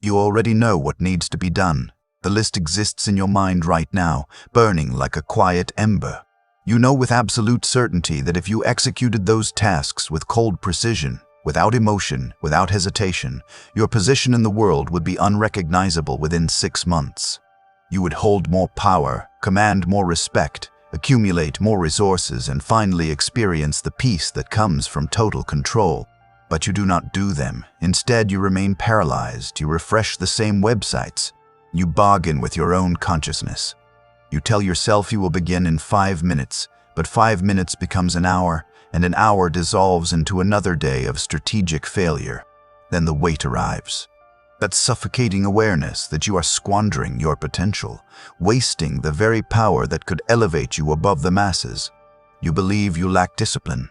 You already know what needs to be done. The list exists in your mind right now, burning like a quiet ember. You know with absolute certainty that if you executed those tasks with cold precision, without emotion, without hesitation, your position in the world would be unrecognizable within 6 months. You would hold more power, command more respect, accumulate more resources, and finally experience the peace that comes from total control. But you do not do them. Instead, you remain paralyzed. You refresh the same websites. You bargain with your own consciousness. You tell yourself you will begin in 5 minutes, but 5 minutes becomes an hour, and an hour dissolves into another day of strategic failure. Then the weight arrives. That suffocating awareness that you are squandering your potential, wasting the very power that could elevate you above the masses. You believe you lack discipline.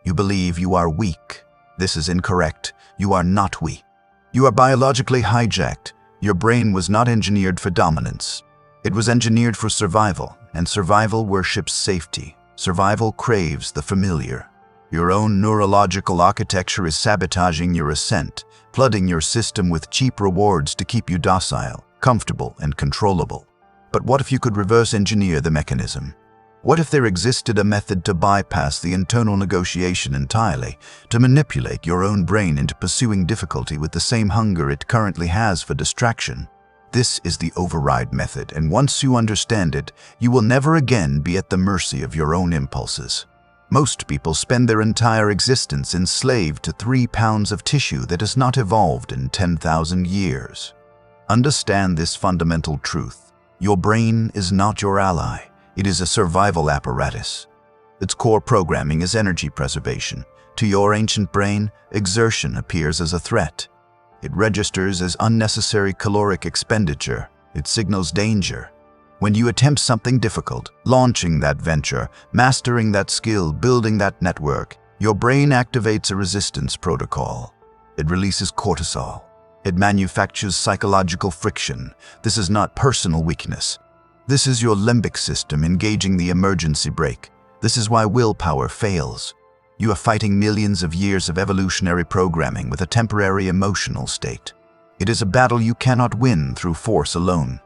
You believe you are weak. This is incorrect. You are not weak. You are biologically hijacked. Your brain was not engineered for dominance. It was engineered for survival, and survival worships safety. Survival craves the familiar. Your own neurological architecture is sabotaging your ascent, flooding your system with cheap rewards to keep you docile, comfortable, and controllable. But what if you could reverse engineer the mechanism? What if there existed a method to bypass the internal negotiation entirely, to manipulate your own brain into pursuing difficulty with the same hunger it currently has for distraction? This is the override method, and once you understand it, you will never again be at the mercy of your own impulses. Most people spend their entire existence enslaved to 3 pounds of tissue that has not evolved in 10,000 years. Understand this fundamental truth. Your brain is not your ally. It is a survival apparatus. Its core programming is energy preservation. To your ancient brain, exertion appears as a threat. It registers as unnecessary caloric expenditure. It signals danger. When you attempt something difficult, launching that venture, mastering that skill, building that network, your brain activates a resistance protocol. It releases cortisol. It manufactures psychological friction. This is not personal weakness. This is your limbic system engaging the emergency brake. This is why willpower fails. You are fighting millions of years of evolutionary programming with a temporary emotional state. It is a battle you cannot win through force alone.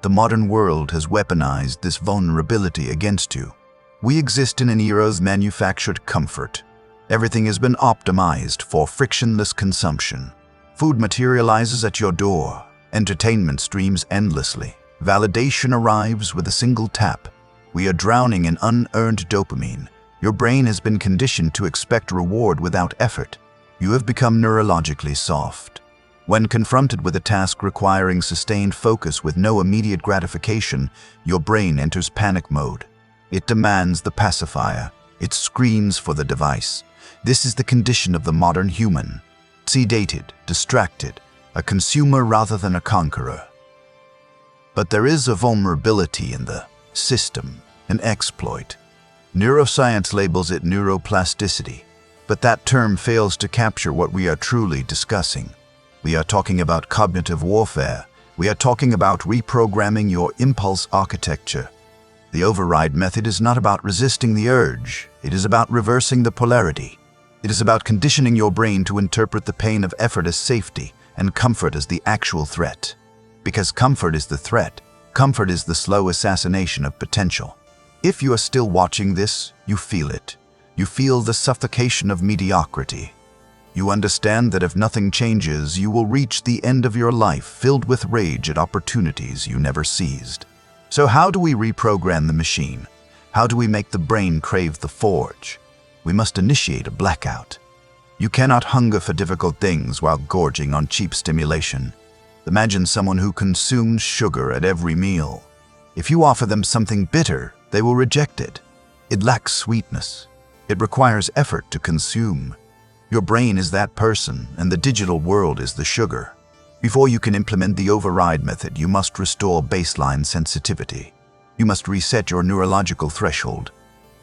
The modern world has weaponized this vulnerability against you. We exist in an era of manufactured comfort. Everything has been optimized for frictionless consumption. Food materializes at your door. Entertainment streams endlessly. Validation arrives with a single tap. We are drowning in unearned dopamine. Your brain has been conditioned to expect reward without effort. You have become neurologically soft. When confronted with a task requiring sustained focus with no immediate gratification, your brain enters panic mode. It demands the pacifier. It screams for the device. This is the condition of the modern human. Sedated, distracted, a consumer rather than a conqueror. But there is a vulnerability in the system, an exploit. Neuroscience labels it neuroplasticity, but that term fails to capture what we are truly discussing. We are talking about cognitive warfare. We are talking about reprogramming your impulse architecture. The override method is not about resisting the urge. It is about reversing the polarity. It is about conditioning your brain to interpret the pain of effort as safety and comfort as the actual threat. Because comfort is the threat. Comfort is the slow assassination of potential. If you are still watching this, you feel it. You feel the suffocation of mediocrity. You understand that if nothing changes, you will reach the end of your life filled with rage at opportunities you never seized. So how do we reprogram the machine? How do we make the brain crave the forge? We must initiate a blackout. You cannot hunger for difficult things while gorging on cheap stimulation. Imagine someone who consumes sugar at every meal. If you offer them something bitter, they will reject it. It lacks sweetness. It requires effort to consume. Your brain is that person, and the digital world is the sugar. Before you can implement the override method, you must restore baseline sensitivity. You must reset your neurological threshold.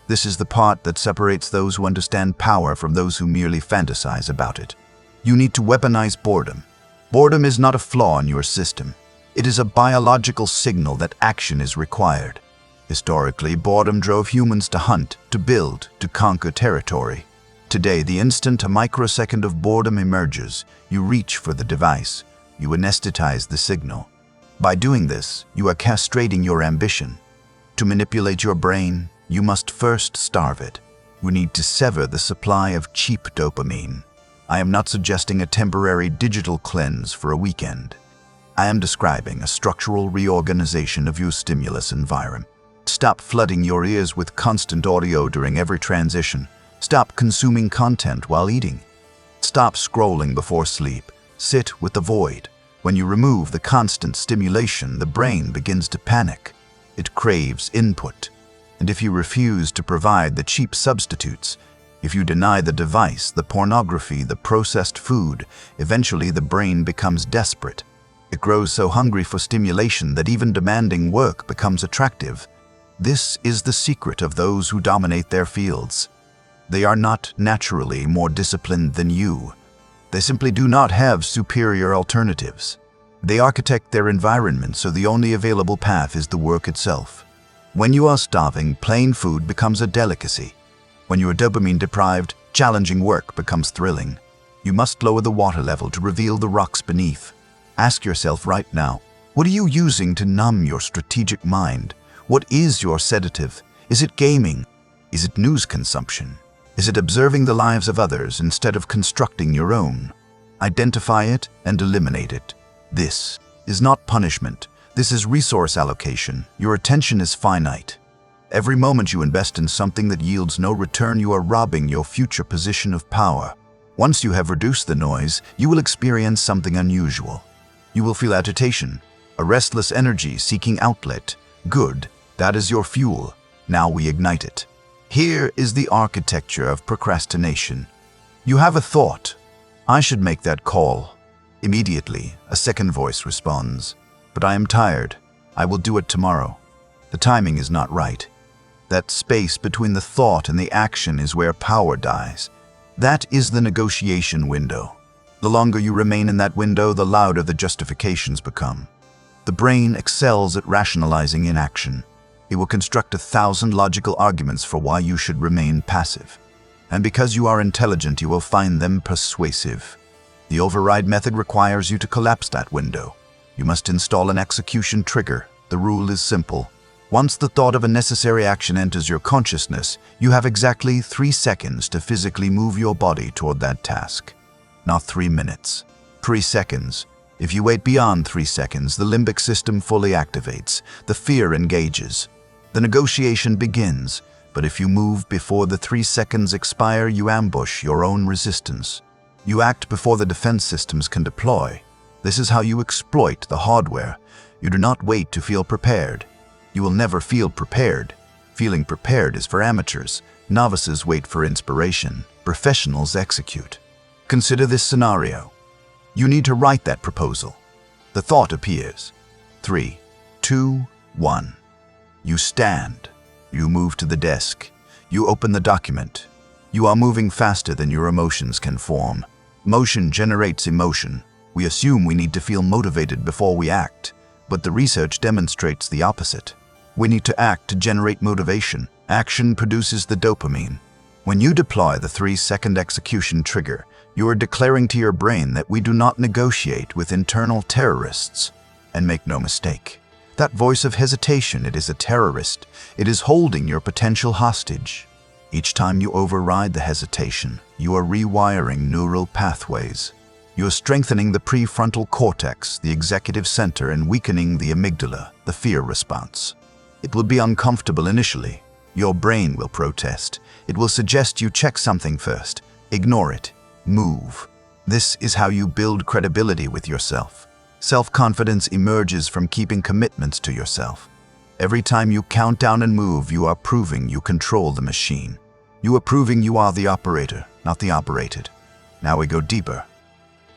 This is the part that separates those who understand power from those who merely fantasize about it. You need to weaponize boredom. Boredom is not a flaw in your system. It is a biological signal that action is required. Historically, boredom drove humans to hunt, to build, to conquer territory. Today, the instant a microsecond of boredom emerges, you reach for the device. you anesthetize the signal. By doing this, you are castrating your ambition. To manipulate your brain, you must first starve it. You need to sever the supply of cheap dopamine. I am not suggesting a temporary digital cleanse for a weekend. I am describing a structural reorganization of your stimulus environment. Stop flooding your ears with constant audio during every transition. Stop consuming content while eating. Stop scrolling before sleep. Sit with the void. When you remove the constant stimulation, the brain begins to panic. It craves input. And if you refuse to provide the cheap substitutes, if you deny the device, the pornography, the processed food, eventually the brain becomes desperate. It grows so hungry for stimulation that even demanding work becomes attractive. This is the secret of those who dominate their fields. They are not naturally more disciplined than you. They simply do not have superior alternatives. They architect their environment so the only available path is the work itself. When you are starving, plain food becomes a delicacy. When you are dopamine deprived, challenging work becomes thrilling. You must lower the water level to reveal the rocks beneath. Ask yourself right now, what are you using to numb your strategic mind? What is your sedative? Is it gaming? Is it news consumption? Is it observing the lives of others instead of constructing your own? Identify it and eliminate it. This is not punishment. This is resource allocation. Your attention is finite. Every moment you invest in something that yields no return, you are robbing your future position of power. Once you have reduced the noise, you will experience something unusual. You will feel agitation, a restless energy seeking outlet. Good, that is your fuel. Now we ignite it. Here is the architecture of procrastination. You have a thought. I should make that call. Immediately, a second voice responds. But I am tired. I will do it tomorrow. The timing is not right. That space between the thought and the action is where power dies. That is the negotiation window. The longer you remain in that window, the louder the justifications become. The brain excels at rationalizing inaction. It will construct 1,000 logical arguments for why you should remain passive. And because you are intelligent, you will find them persuasive. The override method requires you to collapse that window. You must install an execution trigger. The rule is simple. Once the thought of a necessary action enters your consciousness, you have exactly 3 seconds to physically move your body toward that task. Not 3 minutes. 3 seconds. If you wait beyond 3 seconds, the limbic system fully activates. The fear engages. The negotiation begins, but if you move before the 3 seconds expire, you ambush your own resistance. You act before the defense systems can deploy. This is how you exploit the hardware. You do not wait to feel prepared. You will never feel prepared. Feeling prepared is for amateurs. Novices wait for inspiration. Professionals execute. Consider this scenario. You need to write that proposal. The thought appears. 3, 2, 1. You stand. You move to the desk. You open the document. You are moving faster than your emotions can form. Motion generates emotion. We assume we need to feel motivated before we act, but the research demonstrates the opposite. We need to act to generate motivation. Action produces the dopamine. When you deploy the 3-second execution trigger, you are declaring to your brain that we do not negotiate with internal terrorists. And make no mistake, that voice of hesitation, it is a terrorist. It is holding your potential hostage. Each time you override the hesitation, you are rewiring neural pathways. You are strengthening the prefrontal cortex, the executive center, and weakening the amygdala, the fear response. It will be uncomfortable initially. Your brain will protest. It will suggest you check something first. Ignore it. Move. This is how you build credibility with yourself. Self-confidence emerges from keeping commitments to yourself. Every time you count down and move, you are proving you control the machine. You are proving you are the operator, not the operated. Now we go deeper.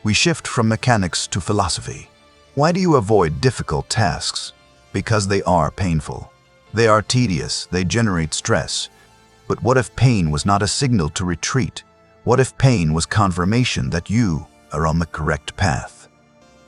We shift from mechanics to philosophy. Why do you avoid difficult tasks? Because they are painful. They are tedious. They generate stress. But what if pain was not a signal to retreat? What if pain was confirmation that you are on the correct path?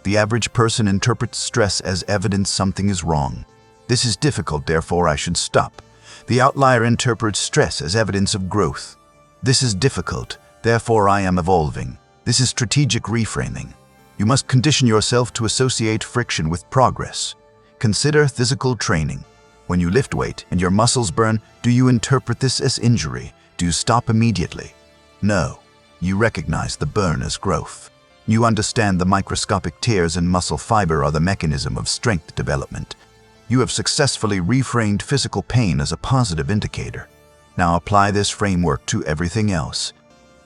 The average person interprets stress as evidence something is wrong. This is difficult, therefore I should stop. The outlier interprets stress as evidence of growth. This is difficult, therefore I am evolving. This is strategic reframing. You must condition yourself to associate friction with progress. Consider physical training. When you lift weight and your muscles burn, do you interpret this as injury? Do you stop immediately? No. You recognize the burn as growth. You understand the microscopic tears in muscle fiber are the mechanism of strength development. You have successfully reframed physical pain as a positive indicator. Now apply this framework to everything else.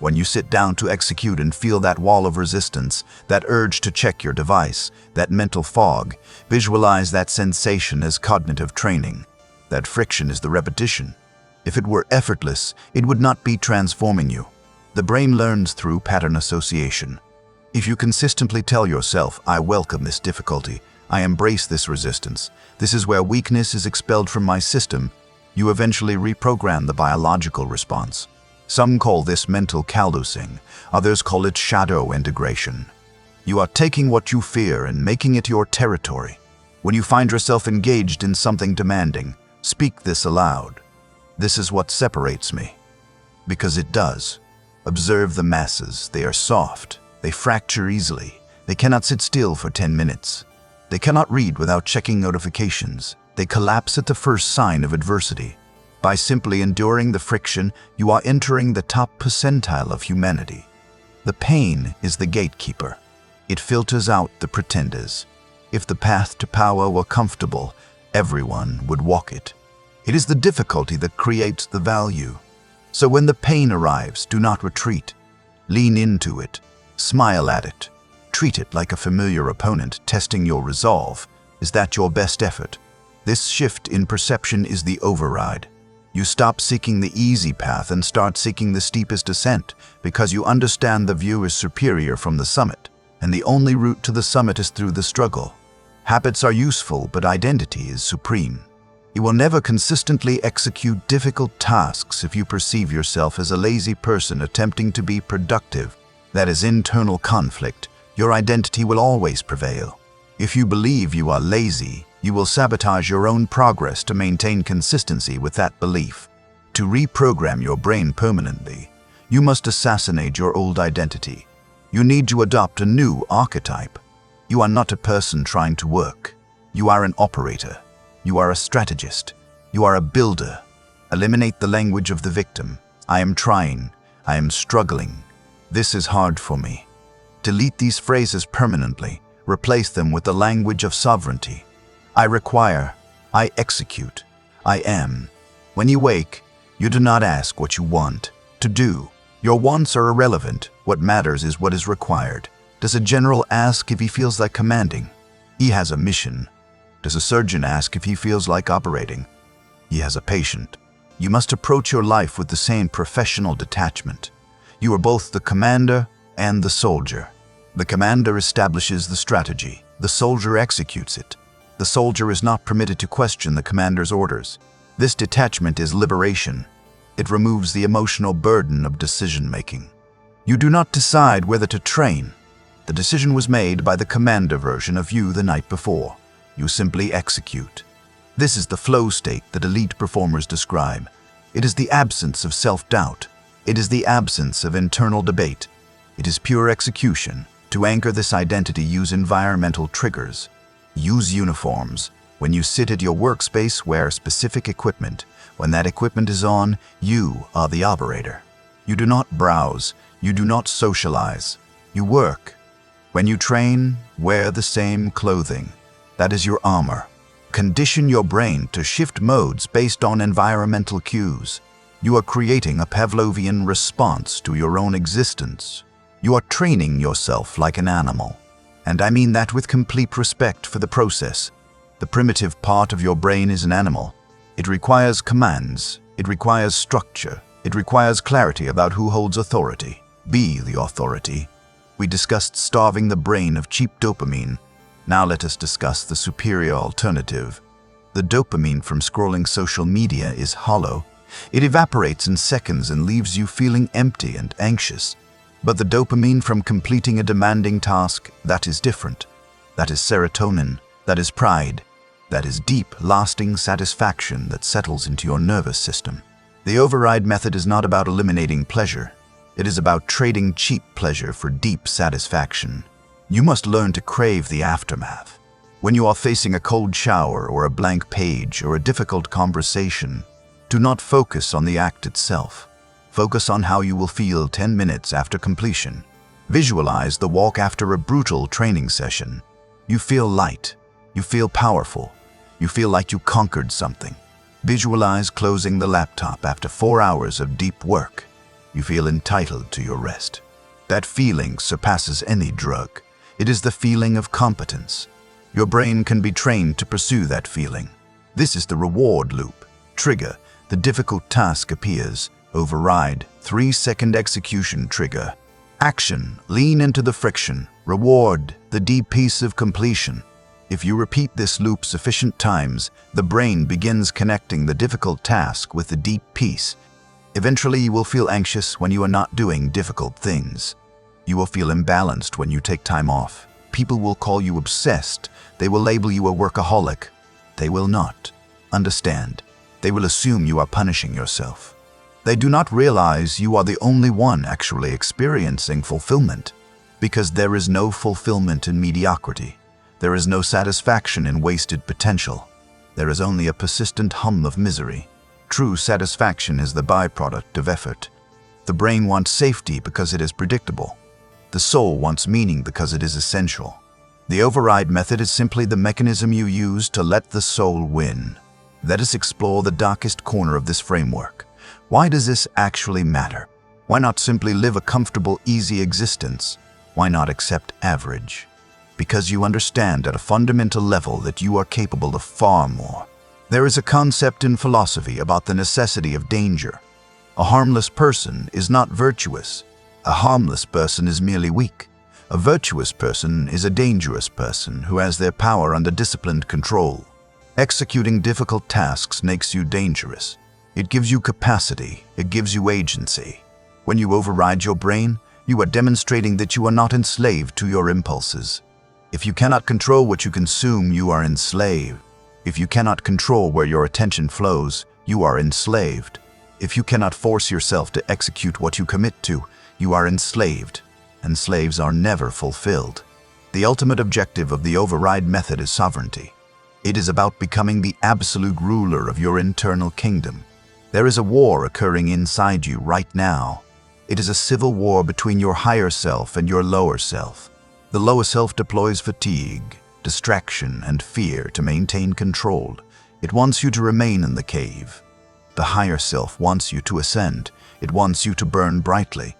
When you sit down to execute and feel that wall of resistance, that urge to check your device, that mental fog, visualize that sensation as cognitive training. That friction is the repetition. If it were effortless, it would not be transforming you. The brain learns through pattern association. If you consistently tell yourself, I welcome this difficulty, I embrace this resistance, this is where weakness is expelled from my system, you eventually reprogram the biological response. Some call this mental callousing, others call it shadow integration. You are taking what you fear and making it your territory. When you find yourself engaged in something demanding, speak this aloud. This is what separates me. Because it does. Observe the masses. They are soft. They fracture easily. They cannot sit still for 10 minutes. They cannot read without checking notifications. They collapse at the first sign of adversity. By simply enduring the friction, you are entering the top percentile of humanity. The pain is the gatekeeper. It filters out the pretenders. If the path to power were comfortable, everyone would walk it. It is the difficulty that creates the value. So when the pain arrives, do not retreat. Lean into it. Smile at it. Treat it like a familiar opponent testing your resolve. Is that your best effort? This shift in perception is the override. You stop seeking the easy path and start seeking the steepest ascent because you understand the view is superior from the summit, and the only route to the summit is through the struggle. Habits are useful, but identity is supreme. You will never consistently execute difficult tasks if you perceive yourself as a lazy person attempting to be productive. That is internal conflict. Your identity will always prevail. If you believe you are lazy, you will sabotage your own progress to maintain consistency with that belief. To reprogram your brain permanently, you must assassinate your old identity. You need to adopt a new archetype. You are not a person trying to work. You are an operator. You are a strategist. You are a builder. Eliminate the language of the victim. I am trying. I am struggling. This is hard for me. Delete these phrases permanently. Replace them with the language of sovereignty. I require. I execute. I am. When you wake, you do not ask what you want to do. Your wants are irrelevant. What matters is what is required. Does a general ask if he feels like commanding? He has a mission. Does a surgeon ask if he feels like operating? He has a patient. You must approach your life with the same professional detachment. You are both the commander and the soldier. The commander establishes the strategy. The soldier executes it. The soldier is not permitted to question the commander's orders. This detachment is liberation. It removes the emotional burden of decision-making. You do not decide whether to train. The decision was made by the commander version of you the night before. You simply execute. This is the flow state that elite performers describe. It is the absence of self-doubt. It is the absence of internal debate. It is pure execution. To anchor this identity, use environmental triggers. Use uniforms. When you sit at your workspace, wear specific equipment. When that equipment is on, you are the operator. You do not browse. You do not socialize. You work. When you train, wear the same clothing. That is your armor. Condition your brain to shift modes based on environmental cues. You are creating a Pavlovian response to your own existence. You are training yourself like an animal. And I mean that with complete respect for the process. The primitive part of your brain is an animal. It requires commands. It requires structure. It requires clarity about who holds authority. Be the authority. We discussed starving the brain of cheap dopamine. Now let us discuss the superior alternative. The dopamine from scrolling social media is hollow. It evaporates in seconds and leaves you feeling empty and anxious. But the dopamine from completing a demanding task, that is different. That is serotonin. That is pride. That is deep, lasting satisfaction that settles into your nervous system. The override method is not about eliminating pleasure. It is about trading cheap pleasure for deep satisfaction. You must learn to crave the aftermath. When you are facing a cold shower or a blank page or a difficult conversation, do not focus on the act itself. Focus on how you will feel 10 minutes after completion. Visualize the walk after a brutal training session. You feel light. You feel powerful. You feel like you conquered something. Visualize closing the laptop after 4 hours of deep work. You feel entitled to your rest. That feeling surpasses any drug. It is the feeling of competence. Your brain can be trained to pursue that feeling. This is the reward loop. Trigger, the difficult task appears. Override, 3-second execution trigger. Action, lean into the friction. Reward, the deep peace of completion. If you repeat this loop sufficient times, the brain begins connecting the difficult task with the deep peace. Eventually, you will feel anxious when you are not doing difficult things. You will feel imbalanced when you take time off. People will call you obsessed. They will label you a workaholic. They will not understand. They will assume you are punishing yourself. They do not realize you are the only one actually experiencing fulfillment, because there is no fulfillment in mediocrity. There is no satisfaction in wasted potential. There is only a persistent hum of misery. True satisfaction is the byproduct of effort. The brain wants safety because it is predictable. The soul wants meaning because it is essential. The override method is simply the mechanism you use to let the soul win. Let us explore the darkest corner of this framework. Why does this actually matter? Why not simply live a comfortable, easy existence? Why not accept average? Because you understand at a fundamental level that you are capable of far more. There is a concept in philosophy about the necessity of danger. A harmless person is not virtuous. A harmless person is merely weak. A virtuous person is a dangerous person who has their power under disciplined control. Executing difficult tasks makes you dangerous. It gives you capacity. It gives you agency. When you override your brain, you are demonstrating that you are not enslaved to your impulses. If you cannot control what you consume, you are enslaved. If you cannot control where your attention flows, you are enslaved. If you cannot force yourself to execute what you commit to, you are enslaved, and slaves are never fulfilled. The ultimate objective of the override method is sovereignty. It is about becoming the absolute ruler of your internal kingdom. There is a war occurring inside you right now. It is a civil war between your higher self and your lower self. The lower self deploys fatigue, distraction, and fear to maintain control. It wants you to remain in the cave. The higher self wants you to ascend. It wants you to burn brightly.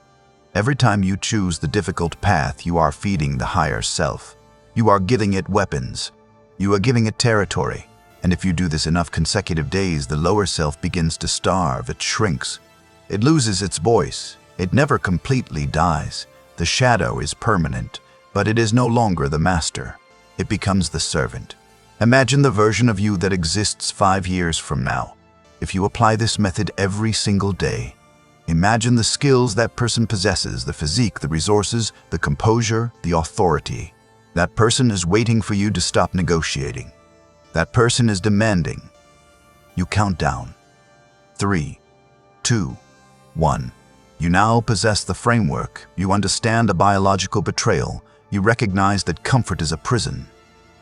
Every time you choose the difficult path, you are feeding the higher self. You are giving it weapons. You are giving it territory. And if you do this enough consecutive days, the lower self begins to starve. It shrinks. It loses its voice. It never completely dies. The shadow is permanent, but it is no longer the master. It becomes the servant. Imagine the version of you that exists 5 years from now. If you apply this method every single day, imagine the skills that person possesses, the physique, the resources, the composure, the authority. That person is waiting for you to stop negotiating. That person is demanding. You count down. 3, 2, 1. You now possess the framework. You understand a biological betrayal. You recognize that comfort is a prison.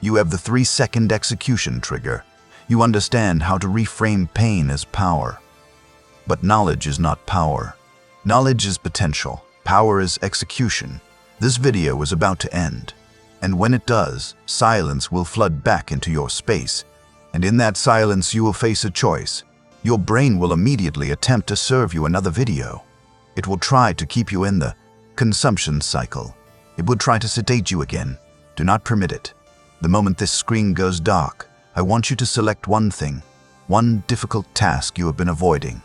You have the 3-second execution trigger. You understand how to reframe pain as power. But knowledge is not power. Knowledge is potential. Power is execution. This video is about to end. And when it does, silence will flood back into your space. And in that silence, you will face a choice. Your brain will immediately attempt to serve you another video. It will try to keep you in the consumption cycle. It will try to sedate you again. Do not permit it. The moment this screen goes dark, I want you to select one thing, one difficult task you have been avoiding.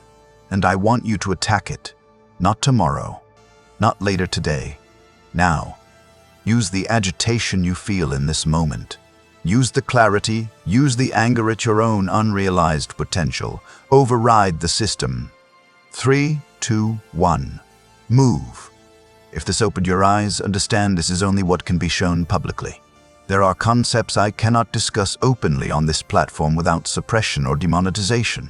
And I want you to attack it. Not tomorrow. Not later today. Now. Use the agitation you feel in this moment. Use the clarity, use the anger at your own unrealized potential. Override the system. 3, 2, 1. Move. If this opened your eyes, understand this is only what can be shown publicly. There are concepts I cannot discuss openly on this platform without suppression or demonetization.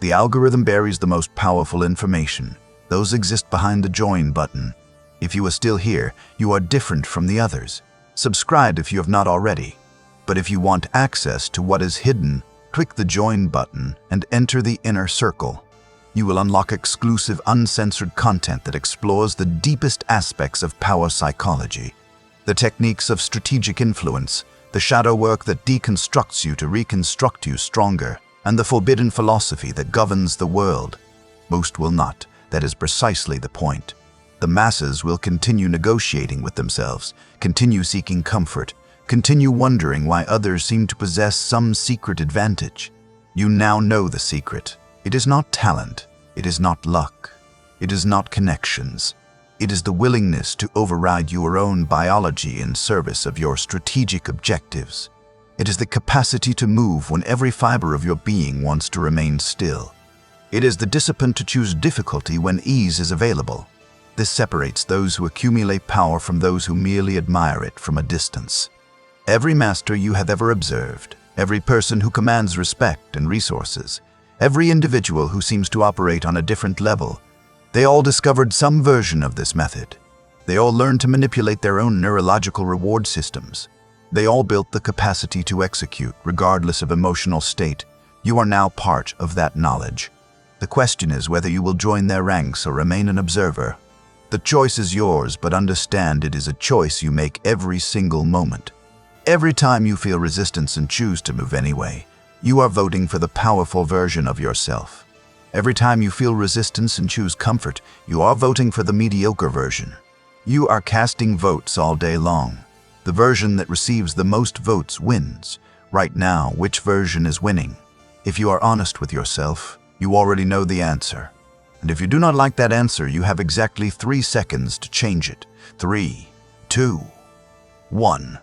The algorithm buries the most powerful information. Those exist behind the join button. If you are still here, you are different from the others. Subscribe if you have not already. But if you want access to what is hidden, click the Join button and enter the inner circle. You will unlock exclusive, uncensored content that explores the deepest aspects of power psychology, the techniques of strategic influence, the shadow work that deconstructs you to reconstruct you stronger, and the forbidden philosophy that governs the world. Most will not. That is precisely the point. The masses will continue negotiating with themselves, continue seeking comfort, continue wondering why others seem to possess some secret advantage. You now know the secret. It is not talent. It is not luck. It is not connections. It is the willingness to override your own biology in service of your strategic objectives. It is the capacity to move when every fiber of your being wants to remain still. It is the discipline to choose difficulty when ease is available. This separates those who accumulate power from those who merely admire it from a distance. Every master you have ever observed, every person who commands respect and resources, every individual who seems to operate on a different level, they all discovered some version of this method. They all learned to manipulate their own neurological reward systems. They all built the capacity to execute, regardless of emotional state. You are now part of that knowledge. The question is whether you will join their ranks or remain an observer. The choice is yours, but understand it is a choice you make every single moment. Every time you feel resistance and choose to move anyway, you are voting for the powerful version of yourself. Every time you feel resistance and choose comfort, you are voting for the mediocre version. You are casting votes all day long. The version that receives the most votes wins. Right now, which version is winning? If you are honest with yourself, you already know the answer. And if you do not like that answer, you have exactly 3 seconds to change it. 3, 2, 1.